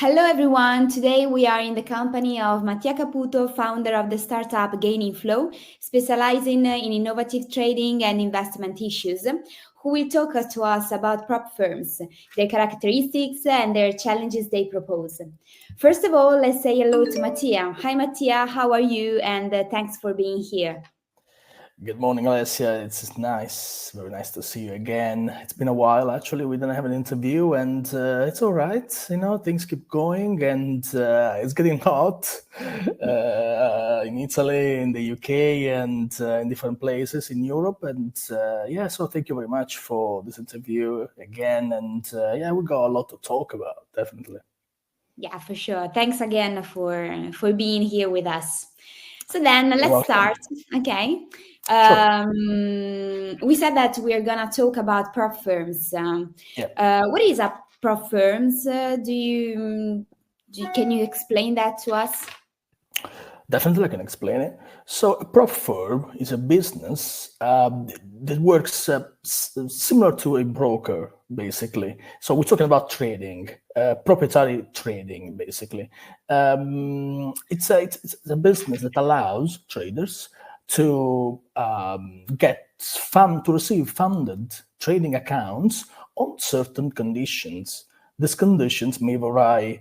Hello, everyone. Today we are in the company of Mattia Caputo, founder of the startup Gaining Flow, specializing in innovative trading and investment issues, who will talk to us about prop firms, their characteristics, and their challenges they propose. First of all, let's say hello to Mattia. Hi, Mattia. How are you? And thanks for being here. Good morning, Alessia. It's nice, very nice to see you again. It's been a while, actually. We didn't have an interview, and it's all right. Things keep going, and it's getting hot in Italy, in the UK, and in different places in Europe. And so thank you very much for this interview again. And we got a lot to talk about, definitely. Yeah, for sure. Thanks again for being here with us. So then let's welcome. start. Okay. Sure. We said that we are gonna talk about prop firms. What is a prop firms? Can you explain that to us? Definitely, I can explain it. So, a prop firm is a business that works similar to a broker, basically. So, we're talking about trading, proprietary trading, basically. It's a business that allows traders to receive funded trading accounts on certain conditions. These conditions may vary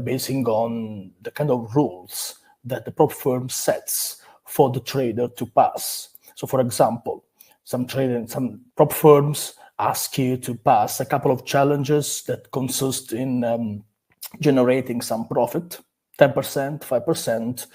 basing on the kind of rules that the prop firm sets for the trader to pass. So, for example, some prop firms ask you to pass a couple of challenges that consist in generating some profit, 10%, 5%,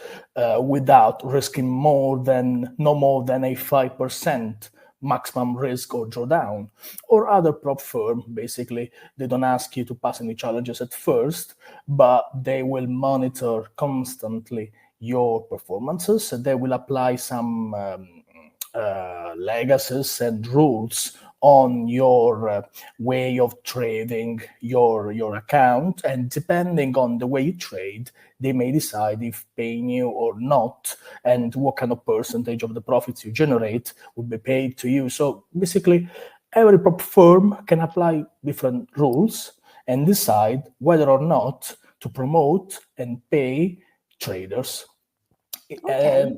without risking no more than a 5% maximum risk or drawdown. Or other prop firm, basically, they don't ask you to pass any challenges at first, but they will monitor constantly your performances, and they will apply some legacies and rules on your way of trading your account, and depending on the way you trade, they may decide if paying you or not, and what kind of percentage of the profits you generate will be paid to you. So basically, every prop firm can apply different rules and decide whether or not to promote and pay traders. Okay.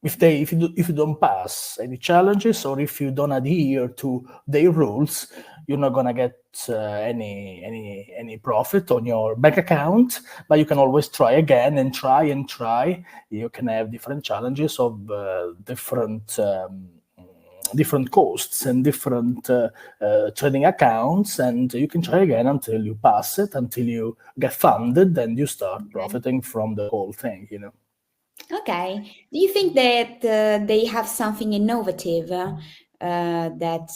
If you don't pass any challenges, or if you don't adhere to their rules, you're not gonna get any profit on your bank account. But you can always try again and try. You can have different challenges of different costs and different trading accounts, and you can try again until you pass it, until you get funded, and you start profiting from the whole thing. Okay. Do you think that they have something innovative that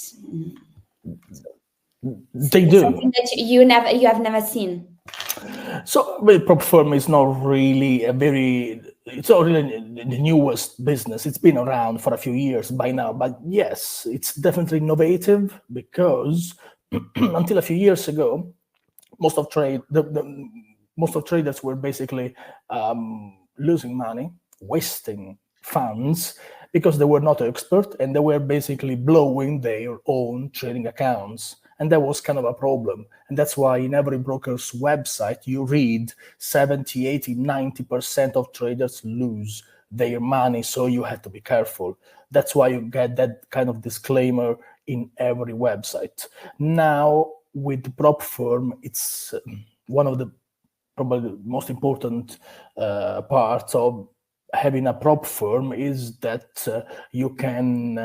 they do something that you have never seen? So, prop firm is not really it's not really the newest business. It's been around for a few years by now, but yes, it's definitely innovative, because until a few years ago, most of traders were basically losing money, wasting funds, because they were not expert, and they were basically blowing their own trading accounts. And that was kind of a problem. And that's why in every broker's website, you read 70, 80, 90% of traders lose their money. So you have to be careful. That's why you get that kind of disclaimer in every website. Now, with the prop firm, it's one of the probably the most important parts of having a prop firm is that you can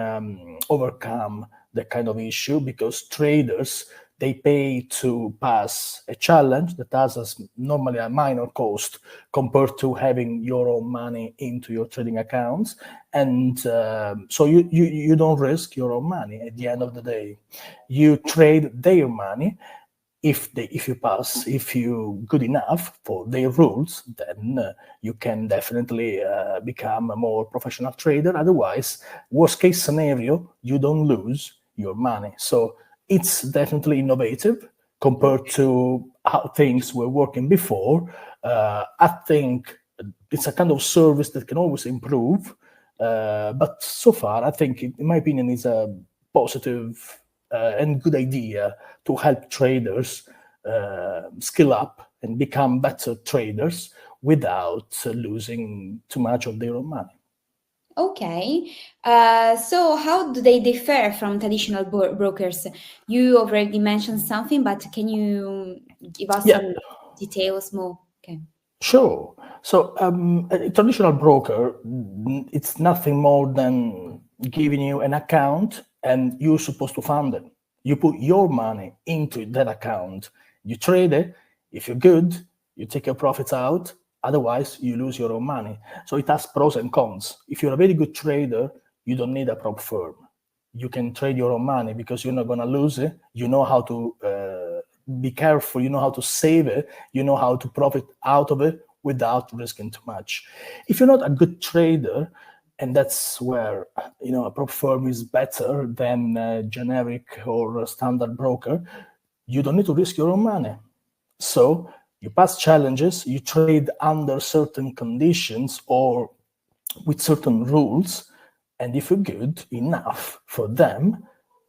overcome that kind of issue, because traders, they pay to pass a challenge that has normally a minor cost compared to having your own money into your trading accounts. And so you don't risk your own money at the end of the day. You trade their money. If you pass, if you're good enough for their rules, then you can definitely become a more professional trader. Otherwise, worst case scenario, you don't lose your money. So it's definitely innovative compared to how things were working before. I think it's a kind of service that can always improve. But so far, I think, in my opinion, is a positive and good idea to help traders skill up and become better traders without losing too much of their own money. Okay. So how do they differ from traditional brokers? You already mentioned something, but can you give us Yeah, some details more? Okay. sure. So a traditional broker, it's nothing more than giving you an account and you're supposed to fund it. You put your money into that account, you trade it. If you're good, you take your profits out. Otherwise, you lose your own money. So it has pros and cons. If you're a very good trader, you don't need a prop firm. You can trade your own money because you're not going to lose it. You know how to be careful. You know how to save it. You know how to profit out of it without risking too much. If you're not a good trader, and that's where a prop firm is better than a generic or a standard broker, you don't need to risk your own money. So you pass challenges, you trade under certain conditions or with certain rules, and if you're good enough for them,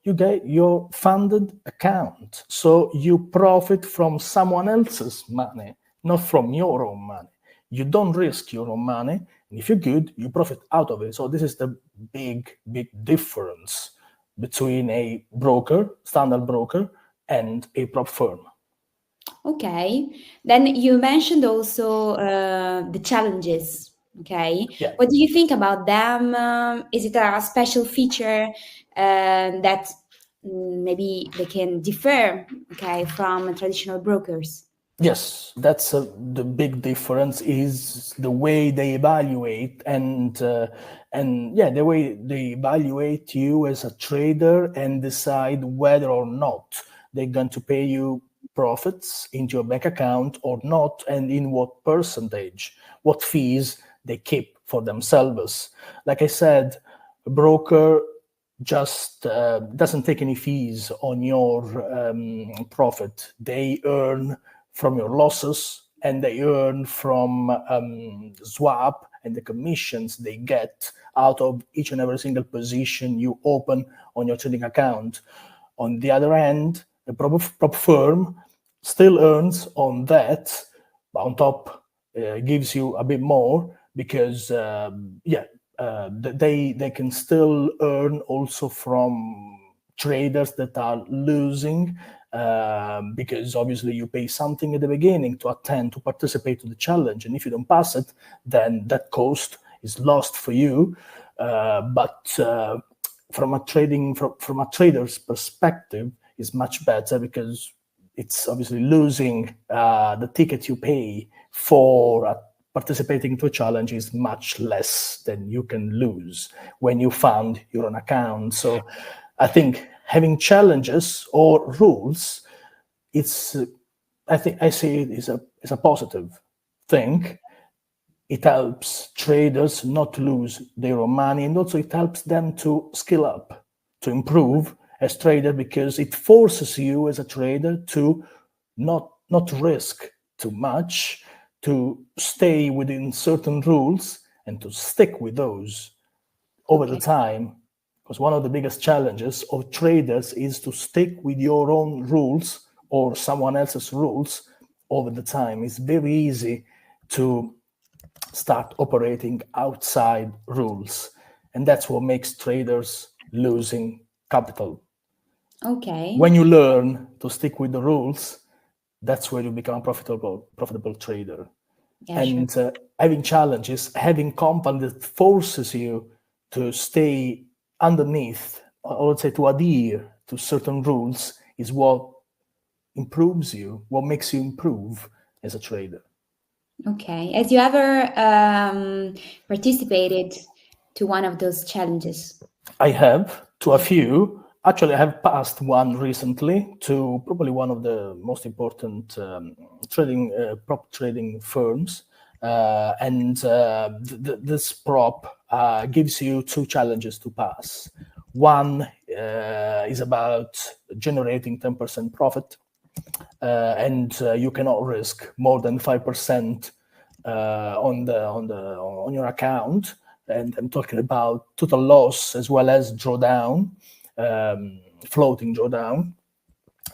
you get your funded account. So you profit from someone else's money, not from your own money. You don't risk your own money, and if you're good, you profit out of it. So this is the big difference between a broker, standard broker, and a prop firm. Okay. Then you mentioned also the challenges. Okay. Yeah. What do you think about them? Is it a special feature that maybe they can differ, okay, from traditional brokers? Yes, that's the big difference is the way they evaluate and yeah, the way they evaluate you as a trader and decide whether or not they're going to pay you profits into your bank account or not, and in what percentage, what fees they keep for themselves. Like I said, a broker just doesn't take any fees on your profit. They earn from your losses, and they earn from swap and the commissions they get out of each and every single position you open on your trading account. On the other hand, a prop firm still earns on that, but on top gives you a bit more because they can still earn also from traders that are losing, because obviously you pay something at the beginning to participate to the challenge, and if you don't pass it, then that cost is lost for you. But from a trader's perspective, is much better because it's obviously losing the ticket you pay for participating to a challenge is much less than you can lose when you fund your own account. So I think having challenges or rules, I see it as a positive thing. It helps traders not to lose their own money, and also it helps them to skill up, to improve as trader, because it forces you as a trader to not risk too much, to stay within certain rules and to stick with those over the time. Because one of the biggest challenges of traders is to stick with your own rules or someone else's rules over the time. It's very easy to start operating outside rules, and that's what makes traders losing capital. Okay. When you learn to stick with the rules, that's where you become a profitable trader. Yeah, And sure. having challenges, having company that forces you to stay underneath, or let's say to adhere to certain rules, is what improves you, what makes you improve as a trader. Okay. Has you ever participated to one of those challenges? I have to a few. Actually, I have passed one recently to probably one of the most important prop trading firms. This prop gives you two challenges to pass. One is about generating 10% profit, and you cannot risk more than 5% on your account. And I'm talking about total loss as well as drawdown, floating drawdown.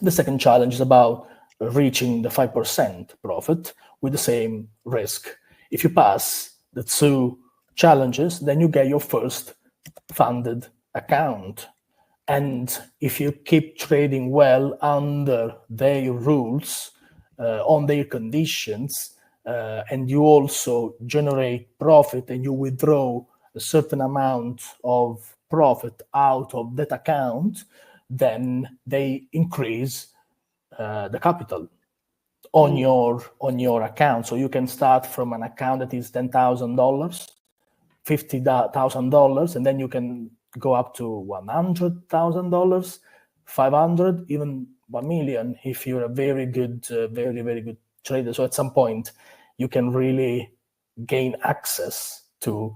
The second challenge is about reaching the 5% profit with the same risk. If you pass the 2 challenges, then you get your first funded account. And if you keep trading well under their rules, on their conditions, and you also generate profit and you withdraw a certain amount of profit out of that account, then they increase the capital on your account. So you can start from an account that is $10,000, $50,000, and then you can go up to $100,000, 500, even 1 million if you're a very good, very, very good trader. So at some point, you can really gain access to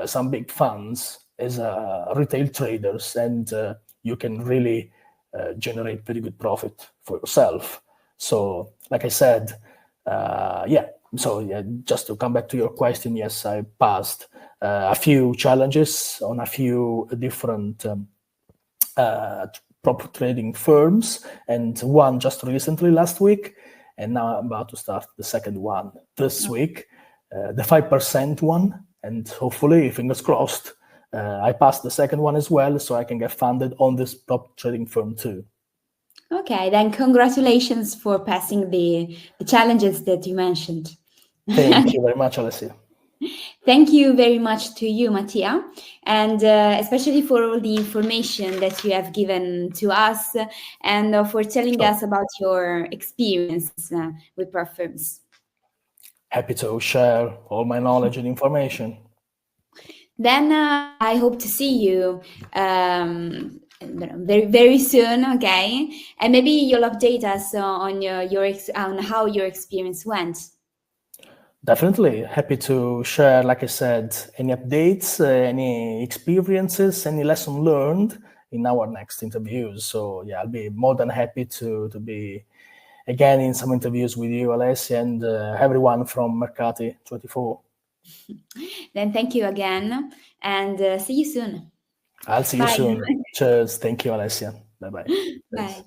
some big funds as retail traders, and you can really generate very good profit for yourself. So, like I said, just to come back to your question, yes, I passed a few challenges on a few different prop trading firms, and one just recently last week, and now I'm about to start the second one this week, the 5% one, and hopefully, fingers crossed, I passed the second one as well, so I can get funded on this prop trading firm too. Okay, then congratulations for passing the challenges that you mentioned. Thank you very much, Alessia. Thank you very much to you, Mattia, and especially for all the information that you have given to us, and for telling us about your experience with prop firms. Happy to share all my knowledge and information. Then I hope to see you very, very soon, okay? And maybe you'll update us on on how your experience went. Definitely happy to share, like I said, any updates, any experiences, any lesson learned in our next interviews. So yeah, I'll be more than happy to be again in some interviews with you, Alessia, and everyone from Mercati 24. Then thank you again, and see you soon. I'll see you soon. Cheers. Thank you, Alessia. Bye-bye. Bye.